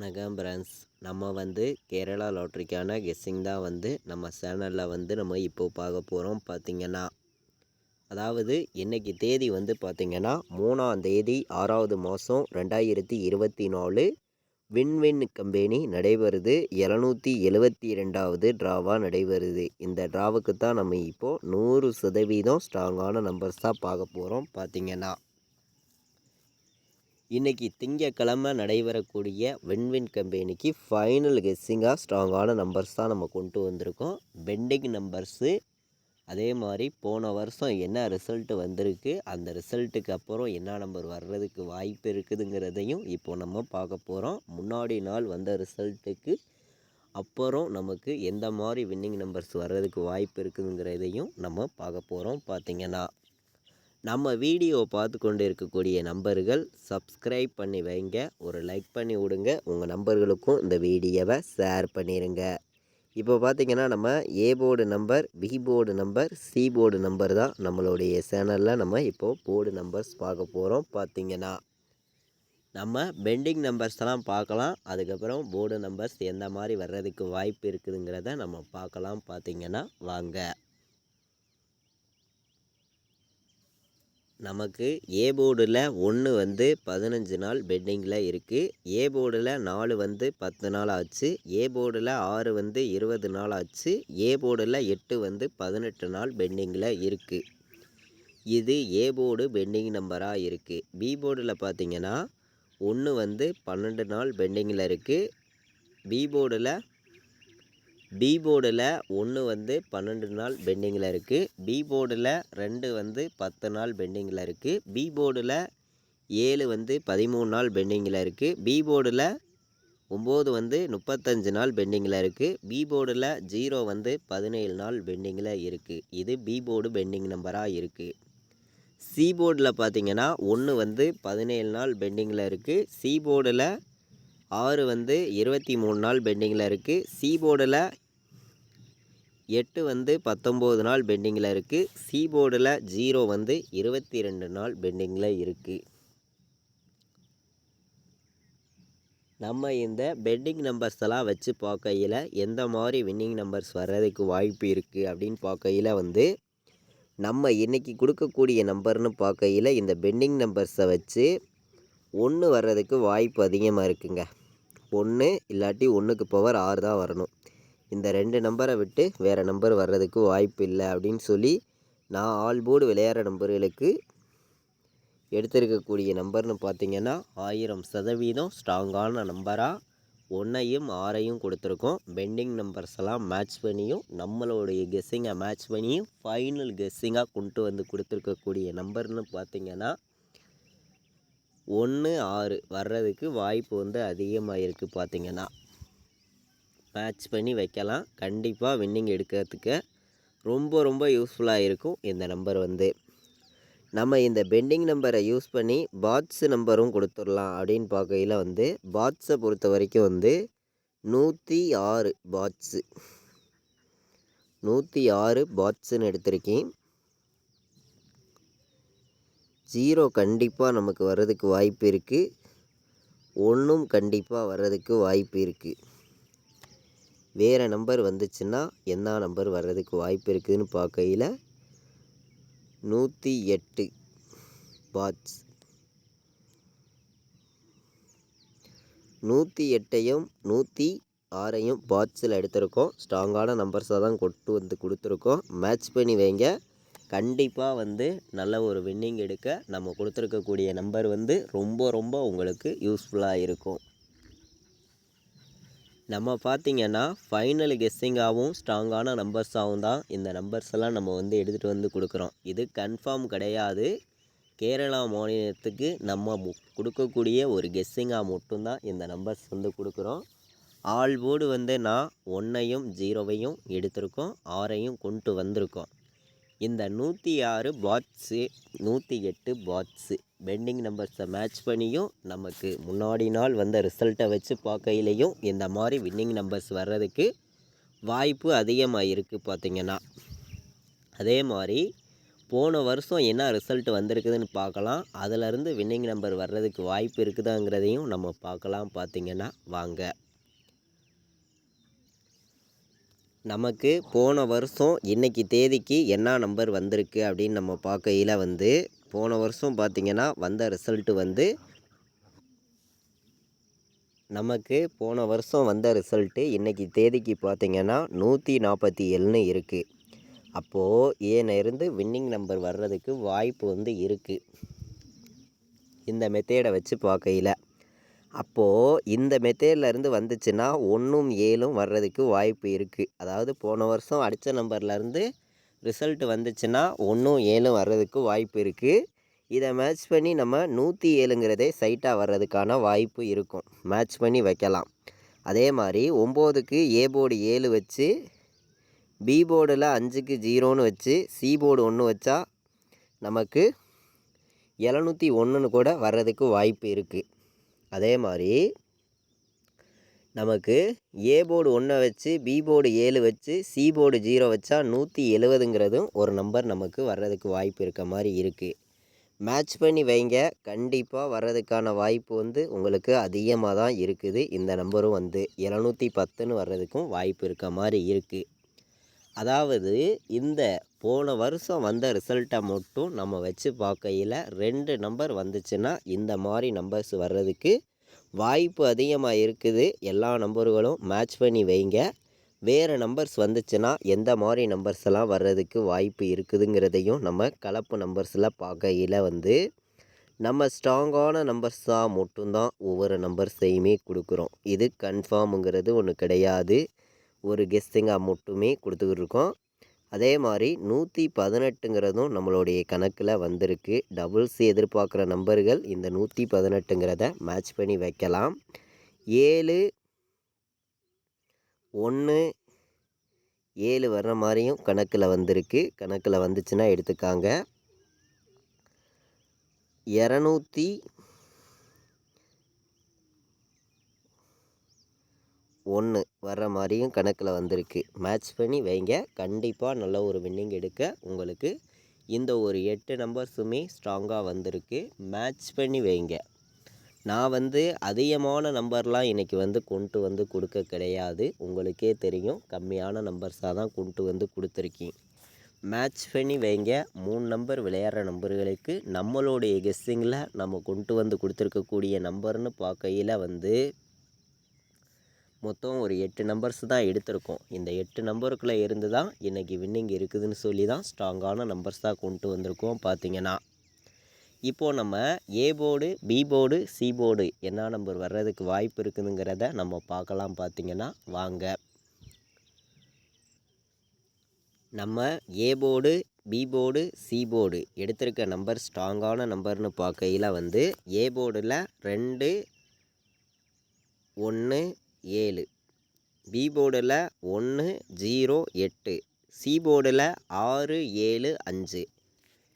வணக்கம் ஃப்ரெண்ட்ஸ். நம்ம கேரளா லாட்ரிக்கான கெஸ்ஸிங் தான் நம்ம சேனலில் நம்ம இப்போது பார்க்க போகிறோம். பார்த்திங்கன்னா அதாவது இன்றைக்கி தேதி பார்த்திங்கன்னா 3ஆம் தேதி 6வது மாதம் 2024 வின்வின் கம்பெனி நடைபெறுது. 772வது ட்ராவாக நடைபெறுது. இந்த ட்ராவுக்கு தான் நம்ம இப்போது 100% ஸ்ட்ராங்கான நம்பர்ஸ் தான் பார்க்க போகிறோம். பார்த்திங்கன்னா இன்றைக்கி திங்கக்கிழமை நடைபெறக்கூடிய வின்வின் கம்பெனிக்கு ஃபைனல் கெஸ்ஸிங்காக ஸ்ட்ராங்கான நம்பர்ஸ் தான் நம்ம கொண்டு வந்திருக்கோம். பெண்டிங் நம்பர்ஸு அதே மாதிரி போன வருஷம் என்ன ரிசல்ட்டு வந்திருக்கு, அந்த ரிசல்ட்டுக்கு அப்புறம் என்ன நம்பர் வர்றதுக்கு வாய்ப்பு இருக்குதுங்கிறதையும் இப்போ நம்ம பார்க்க போகிறோம். முன்னாடி நாள் வந்த ரிசல்ட்டுக்கு அப்புறம் நமக்கு எந்த மாதிரி வின்னிங் நம்பர்ஸ் வர்றதுக்கு வாய்ப்பு இருக்குதுங்கிறதையும் நம்ம பார்க்க போகிறோம். பார்த்திங்கன்னா நம்ம வீடியோ பார்த்து கொண்டு இருக்கக்கூடிய நம்பர்கள் சப்ஸ்கிரைப் பண்ணி வைங்க, ஒரு லைக் பண்ணி விடுங்க, உங்கள் நம்பர்களுக்கும் இந்த வீடியோவை ஷேர் பண்ணிடுங்க. இப்போ பார்த்திங்கன்னா நம்ம ஏ board number, B board number, C board number தான் நம்மளுடைய சேனலில் நம்ம இப்போது போர்டு நம்பர்ஸ் பார்க்க போகிறோம். பார்த்திங்கன்னா நம்ம பெண்டிங் நம்பர்ஸ்லாம் பார்க்கலாம். அதுக்கப்புறம் போர்டு நம்பர்ஸ் எந்த மாதிரி வர்றதுக்கு வாய்ப்பு இருக்குதுங்கிறத நம்ம பார்க்கலாம். பார்த்திங்கன்னா வாங்க. நமக்கு ஏ போர்டில் 1 15 நாள் பெண்டிங்கில் இருக்குது. ஏ போர்டில் 4 10 நாள் ஆச்சு. ஏ போர்டில் 6 20 நாள் ஆச்சு. ஏ போர்டில் 8 18 நாள் பெண்டிங்கில் இருக்குது. இது ஏ போர்டு பெண்டிங் நம்பராக இருக்குது. பி போர்டில் பார்த்திங்கன்னா 1 12 நாள் பெண்டிங்கில் இருக்குது. பி போர்டில் 1 12 நாள் பெண்டிங்கில் இருக்குது. பி போர்டில் 2 10 நாள் பெண்டிங்கில் இருக்குது. பி போர்டில் 7 13 நாள் பெண்டிங்கில் இருக்குது. பி போர்டில் 9 35 நாள் பெண்டிங்கில் இருக்குது. பி போர்டில் 0 17 நாள் பெண்டிங்கில் இருக்குது. இது பி போர்டு பெண்டிங் நம்பராக இருக்குது. சி போர்டில் பார்த்திங்கன்னா 1 17 நாள் பெண்டிங்கில் இருக்குது. சி போர்டில் 6 23 நாள் பெண்டிங்கில் இருக்குது. சி போர்டில் 8 19 நாள் பெண்டிங்கில் இருக்குது. சி போர்டில் 0 22 நாள் பெண்டிங்கில் இருக்குது. நம்ம இந்த பெண்டிங் நம்பர்ஸ் எல்லாம் வச்சு பார்க்கையில் எந்த மாதிரி வின்னிங் நம்பர்ஸ் வர்றதுக்கு வாய்ப்பு இருக்குது அப்படின்னு பார்க்கையில் நம்ம இன்றைக்கி கொடுக்கக்கூடிய நம்பர்னு பார்க்கையில் இந்த பெண்டிங் நம்பர்ஸை வச்சு 1 வர்றதுக்கு வாய்ப்பு அதிகமாக இருக்குங்க. 1 இல்லாட்டி 1க்கு பவர் 6 தான் வரணும். இந்த 2 நம்பரை விட்டு வேறு நம்பர் வர்றதுக்கு வாய்ப்பு இல்லை அப்படின்னு சொல்லி நான் ஆல் போர்டு விளையாடுற நம்பர்களுக்கு எடுத்திருக்கக்கூடிய நம்பர்னு பார்த்திங்கன்னா 1000% ஸ்ட்ராங்கான நம்பராக 1ஐயும் 6ஐயும் கொடுத்துருக்கோம். பெண்டிங் நம்பர்ஸ் எல்லாம் மேட்ச் பண்ணியும் நம்மளுடைய கெஸ்ஸிங்கை மேட்ச் பண்ணியும் ஃபைனல் கெஸ்ஸிங்காக கொண்டு கொடுத்துருக்கக்கூடிய நம்பர்னு பார்த்திங்கன்னா 1 6 வர்றதுக்கு வாய்ப்பு அதிகமாக இருக்குது. பார்த்திங்கன்னா மேட்ச் பண்ணி வைக்கலாம். கண்டிப்பாக வின்னிங் எடுக்கிறதுக்கு ரொம்ப யூஸ்ஃபுல்லாக இருக்கும். இந்த நம்பர் நம்ம இந்த பெண்டிங் நம்பரை யூஸ் பண்ணி பாட்ஸ் நம்பரும் கொடுத்துடலாம் அப்படின்னு பார்க்கையில் பாட்ஸை பொறுத்த வரைக்கும் 106 பாட்ஸு 106 பாட்ஸுன்னு எடுத்திருக்கேன். 0 கண்டிப்பாக நமக்கு வர்றதுக்கு வாய்ப்பு இருக்குது. 1ம் கண்டிப்பாக வர்றதுக்கு வாய்ப்பு இருக்குது. வேறு நம்பர் வந்துச்சுன்னா என்ன நம்பர் வர்றதுக்கு வாய்ப்பு இருக்குதுன்னு பார்க்கையில் 108 பாட்ஸ் 108ஐயும் 106ஐயும் பாட்ஸில் எடுத்திருக்கோம். ஸ்ட்ராங்கான நம்பர்ஸாக தான் கொடுத்துருக்கோம். மேட்ச் பண்ணி வைங்க. கண்டிப்பாக நல்ல ஒரு வின்னிங் எடுக்க நம்ம கொடுத்துருக்கக்கூடிய நம்பர் ரொம்ப உங்களுக்கு யூஸ்ஃபுல்லாக இருக்கும். நம்ம பார்த்திங்கன்னா ஃபைனல் கெஸ்ஸிங்காகவும் ஸ்ட்ராங்கான நம்பர்ஸாகவும் தான் இந்த நம்பர்ஸ் எல்லாம் நம்ம எடுத்துகிட்டு கொடுக்குறோம். இது கன்ஃபார்ம் கிடையாது. கேரளா மாநிலத்துக்கு நம்ம கொடுக்கக்கூடிய ஒரு கெஸ்ஸிங்காக மட்டும்தான் இந்த நம்பர்ஸ் கொடுக்குறோம். ஆல் போர்டு நான் 1ஐயும் 0ஐயும் எடுத்திருக்கோம், 6ஐயும் கொண்டு வந்திருக்கோம். இந்த 106 பாட்ஸு 108 பாட்ஸு பெண்டிங் நம்பர்ஸை மேட்ச் பண்ணியும் நமக்கு முன்னாடி நாள் வந்த ரிசல்ட்டை வச்சு பார்க்கையிலையும் இந்த மாதிரி வின்னிங் நம்பர்ஸ் வர்றதுக்கு வாய்ப்பு அதிகமாக இருக்குது. பார்த்திங்கன்னா அதே மாதிரி போன வருஷம் என்ன ரிசல்ட் வந்திருக்குதுன்னு பார்க்கலாம். அதிலருந்து வின்னிங் நம்பர் வர்றதுக்கு வாய்ப்பு இருக்குதாங்கிறதையும் நம்ம பார்க்கலாம். பார்த்திங்கன்னா வாங்க. நமக்கு போன வருஷம் இன்றைக்கி தேதிக்கு என்ன நம்பர் வந்திருக்கு அப்படின்னு நம்ம பார்க்கையில் வந்து போன வருஷம் பார்த்திங்கன்னா வந்த ரிசல்ட்டு வந்து நமக்கு போன வருஷம் வந்த ரிசல்ட்டு இன்றைக்கி தேதிக்கு பார்த்திங்கன்னா 147ன்னு இருக்குது. அப்போது ஏனிருந்து வின்னிங் நம்பர் வர்றதுக்கு வாய்ப்பு வந்து இருக்குது இந்த மெத்தேடை வச்சு பார்க்கையில். அப்போது இந்த மெத்தேட்லேருந்து வந்துச்சுன்னா 1ம் 7ம் வர்றதுக்கு வாய்ப்பு இருக்குது. அதாவது போன வருஷம் அடித்த நம்பர்லேருந்து ரிசல்ட் வந்துச்சுன்னா 1ம் 7ம் வர்றதுக்கு வாய்ப்பு இருக்குது. இதை மேட்ச் பண்ணி நம்ம 107ங்கிறதே சைட்டாக வர்றதுக்கான வாய்ப்பு இருக்கும். மேட்ச் பண்ணி வைக்கலாம். அதே மாதிரி 9க்கு ஏ போர்டு 7 வச்சு பி போர்டில் 5க்கு 0ன்னு வச்சு சி போர்டு 1 வச்சா நமக்கு 701ன்னு கூட வர்றதுக்கு வாய்ப்பு இருக்குது. அதே மாதிரி நமக்கு ஏ போர்டு 1 வச்சு பி போர்டு 7 வச்சு சி போர்டு 0 வச்சா 170ங்கிறதும் ஒரு நம்பர் நமக்கு வர்றதுக்கு வாய்ப்பு இருக்க மாதிரி இருக்குது. மேட்ச் பண்ணி வைங்க. கண்டிப்பாக வர்றதுக்கான வாய்ப்பு வந்து உங்களுக்கு அதிகமாக தான் இருக்குது. இந்த நம்பரும் வந்து 710ன்னு வர்றதுக்கும் வாய்ப்பு இருக்க மாதிரி இருக்குது. அதாவது இந்த போன வருஷம் வந்த ரிசல்ட்டை மட்டும் நம்ம வச்சு பார்க்கையில் 2 நம்பர் வந்துச்சுன்னா இந்த மாதிரி நம்பர்ஸ் வர்றதுக்கு வாய்ப்பு அதிகமாக இருக்குது. எல்லா நம்பர்களும் மேட்ச் பண்ணி வைங்க. வேறு நம்பர்ஸ் வந்துச்சுன்னா எந்த மாதிரி நம்பர்ஸ் எல்லாம் வர்றதுக்கு வாய்ப்பு இருக்குதுங்கிறதையும் நம்ம கலப்பு நம்பர்ஸில் பார்க்கையில் வந்து நம்ம ஸ்ட்ராங்கான நம்பர்ஸாக மட்டும்தான் ஒவ்வொரு நம்பர்ஸையுமே கொடுக்குறோம். இது கன்ஃபார்முங்கிறது ஒன்று கிடையாது. ஒரு கெஸ்ஸிங்காக மட்டுமே கொடுத்துக்கிட்டு இருக்கோம். அதே மாதிரி 118ங்கிறதும் நம்மளுடைய கணக்கில் வந்திருக்கு. டபுள்ஸ் எதிர்பார்க்குற நம்பர்கள் இந்த 118ங்கிறத மேட்ச் பண்ணி வைக்கலாம். 7 1 7 வர்ற மாதிரியும் கணக்கில் வந்திருக்கு. கணக்கில் வந்துச்சுன்னா எடுத்துக்காங்க. 201 வர்ற மாதிரியும் கணக்கில் வந்திருக்கு. மேட்ச் பண்ணி வைங்க. கண்டிப்பாக நல்ல ஒரு வின்னிங் எடுக்க உங்களுக்கு இந்த ஒரு 8 நம்பர்ஸுமே ஸ்ட்ராங்காக வந்திருக்கு. மேட்ச் பண்ணி வைங்க. நான் வந்து அதிகமான நம்பர்லாம் இன்றைக்கி வந்து கொண்டு வந்து கொடுக்க கிடையாது. உங்களுக்கே தெரியும், கம்மியான நம்பர்ஸாக தான் கொண்டு வந்து கொடுத்துருக்கேன். மேட்ச் பண்ணி வைங்க. 3 நம்பர் விளையாடுற நம்பர்களுக்கு நம்மளுடைய கெஸ்ஸிங்கில் நம்ம கொண்டு வந்து கொடுத்துருக்கக்கூடிய நம்பர்னு பார்க்கையில் வந்து மொத்தம் ஒரு 8 நம்பர்ஸ் தான் எடுத்திருக்கோம். இந்த 8 நம்பருக்குள்ளே இருந்து தான் இன்றைக்கி வின்னிங் இருக்குதுன்னு சொல்லி தான் ஸ்ட்ராங்கான நம்பர்ஸ் தான் கொண்டு வந்திருக்கோம். பார்த்திங்கன்னா இப்போது நம்ம A board B board C board என்ன நம்பர் வர்றதுக்கு வாய்ப்பு இருக்குதுங்கிறத நம்ம பார்க்கலாம். பார்த்திங்கன்னா வாங்க. நம்ம A board B board C போர்டு எடுத்திருக்க நம்பர் ஸ்ட்ராங்கான நம்பர்னு பார்க்கையில் வந்து ஏ போர்டில் 2 1 7, பி போர்டில் 1 0 8, சி போர்டில் 6 7 5.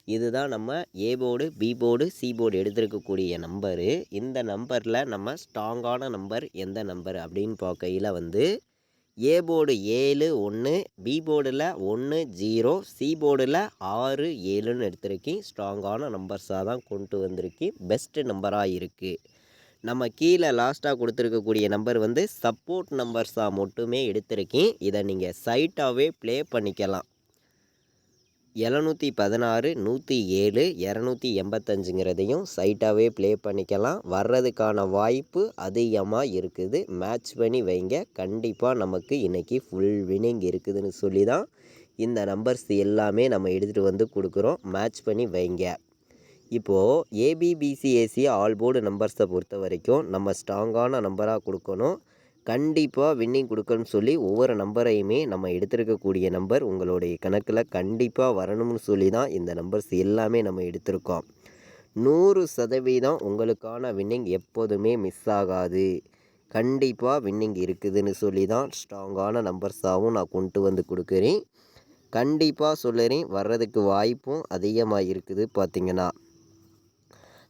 இதுதான் நம்ம A board B board C board எடுத்திருக்கக்கூடிய நம்பரு. இந்த நம்பரில் நம்ம ஸ்ட்ராங்கான நம்பர் எந்த நம்பர் அப்படின்னு பார்க்கையில் வந்து ஏ போர்டு 7 1, பி போர்டில் 1 0, சி போர்டில் 6 7ன்னு எடுத்திருக்கேன். ஸ்ட்ராங்கான நம்பர்ஸாக தான் கொண்டு வந்திருக்கேன். பெஸ்ட்டு நம்பராக இருக்குது. நம்ம கீழே லாஸ்ட்டாக கொடுத்துருக்கக்கூடிய நம்பர் வந்து சப்போர்ட் நம்பர்ஸாக மட்டுமே எடுத்திருக்கேன். இதை நீங்கள் சைட்டாகவே ப்ளே பண்ணிக்கலாம். 716 107 285ங்கிறதையும் சைட்டாகவே ப்ளே பண்ணிக்கலாம். வர்றதுக்கான வாய்ப்பு அதிகமாக இருக்குது. மேட்ச் பண்ணி வைங்க. கண்டிப்பாக நமக்கு இன்றைக்கி ஃபுல் வின்னிங் இருக்குதுன்னு சொல்லி தான் இந்த நம்பர்ஸ் எல்லாமே நம்ம எடுத்துகிட்டு வந்து கொடுக்குறோம். மேட்ச் பண்ணி வைங்க. இப்போது ஏபிபிசிஏசி ஆல் போர்டு நம்பர்ஸை பொறுத்த வரைக்கும் நம்ம ஸ்ட்ராங்கான நம்பராக கொடுக்கணும். கண்டிப்பாக வின்னிங் கொடுக்கணும்னு சொல்லி ஒவ்வொரு நம்பரையுமே நம்ம எடுத்திருக்கக்கூடிய நம்பர் உங்களுடைய கணக்கில் கண்டிப்பாக வரணும்னு சொல்லி தான் இந்த நம்பர்ஸ் எல்லாமே நம்ம எடுத்திருக்கோம். 100% உங்களுக்கான வின்னிங் எப்போதுமே மிஸ் ஆகாது. கண்டிப்பாக வின்னிங் இருக்குதுன்னு சொல்லி தான் ஸ்ட்ராங்கான நம்பர்ஸாகவும் நான் கொண்டு வந்து கொடுக்குறேன். கண்டிப்பாக சொல்லுறேன், வர்றதுக்கு வாய்ப்பும் அதிகமாக இருக்குது. பார்த்திங்கன்னா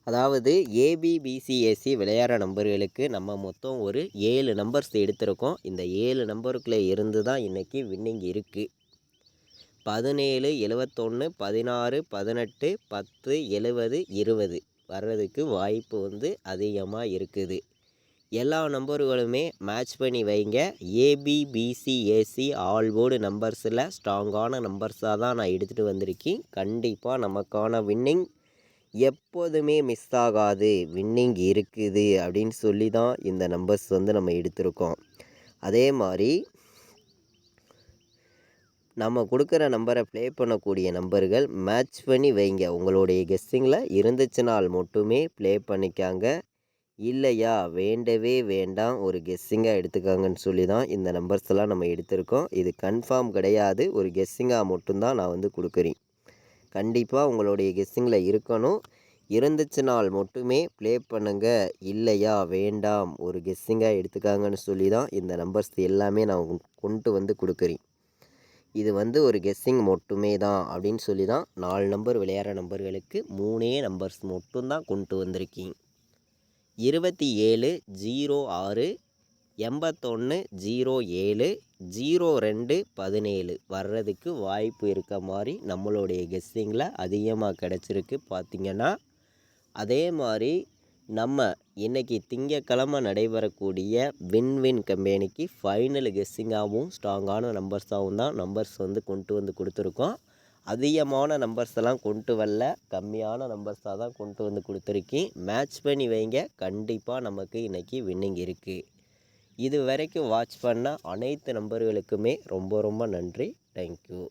அதாவது ஏபிபிசிஏசி விளையாடுற நம்பர்களுக்கு நம்ம மொத்தம் ஒரு 7 நம்பர்ஸ் எடுத்திருக்கோம். இந்த 7 நம்பருக்குள்ளே இருந்து தான் இன்றைக்கி வின்னிங் இருக்குது. 17, 71, 16, 18, 10, 70, 20 வர்றதுக்கு வாய்ப்பு வந்து அதிகமாக இருக்குது. எல்லா நம்பர்களுமே மேட்ச் பண்ணி வைங்க. ஏபிபிசிஏசி ஆல் போர்டு நம்பர்ஸில் ஸ்ட்ராங்கான நம்பர்ஸாக தான் நான் எடுத்துகிட்டு வந்திருக்கேன். கண்டிப்பாக நமக்கான வின்னிங் எப்போதுமே மிஸ் ஆகாது, வின்னிங் இருக்குது அப்படின்னு சொல்லி தான் இந்த நம்பர்ஸ் வந்து நம்ம எடுத்திருக்கோம். அதே மாதிரி நம்ம கொடுக்குற நம்பரை ப்ளே பண்ணக்கூடிய நம்பர்கள் மேட்ச் பண்ணி வைங்க. உங்களுடைய கெஸ்ஸிங்கில் இருந்துச்சுனால் மட்டுமே ப்ளே பண்ணிக்காங்க. இல்லையா வேண்டவே வேண்டாம், ஒரு கெஸ்ஸிங்காக எடுத்துக்காங்கன்னு சொல்லி தான் இந்த நம்பர்ஸ் எல்லாம் நம்ம எடுத்திருக்கோம். இது கன்ஃபார்ம் கிடையாது, ஒரு கெஸ்ஸிங்காக மட்டும்தான் நான் வந்து கொடுக்குறேன். கண்டிப்பாக உங்களுடைய கெஸ்ஸிங்கில் இருக்கணும். இருந்துச்சுனால் மட்டுமே ப்ளே பண்ணுங்க. இல்லையா வேண்டாம், ஒரு கெஸ்ஸிங்காக எடுத்துக்காங்கன்னு சொல்லி தான் இந்த நம்பர்ஸ் எல்லாமே நான் கொண்டு வந்து கொடுக்குறேன். இது வந்து ஒரு கெஸ்ஸிங் மட்டுமே தான் அப்படின்னு சொல்லி தான் 4 நம்பர் விளையாடுற நம்பர்களுக்கு 3 நம்பர்ஸ் மட்டும்தான் கொண்டு வந்திருக்கேன். 27, 06, 81, 07, 02, 17 வர்றதுக்கு வாய்ப்பு இருக்க மாதிரி நம்மளுடைய கெஸ்ஸிங்கில் அதிகமாக கிடச்சிருக்கு பார்த்திங்கன்னா. அதே மாதிரி நம்ம இன்றைக்கி திங்கக்கிழமை நடைபெறக்கூடிய வின்வின் கம்பெனிக்கு ஃபைனல் கெஸ்ஸிங்காகவும் ஸ்ட்ராங்கான நம்பர்ஸாகவும் தான் நம்பர்ஸ் வந்து கொண்டு வந்து கொடுத்துருக்கோம். அதிகமான நம்பர்ஸ் எல்லாம் கொண்டு வரல, கம்மியான நம்பர்ஸாக தான் கொண்டு வந்து கொடுத்துருக்கேன். மேட்ச் பண்ணி வைங்க, கண்டிப்பாக நமக்கு இன்றைக்கி வின்னிங் இருக்குது. இது வரைக்கும் வாட்ச் பண்ண அனைத்து நம்பர்களுக்குமே ரொம்ப ரொம்ப நன்றி. தேங்க்யூ.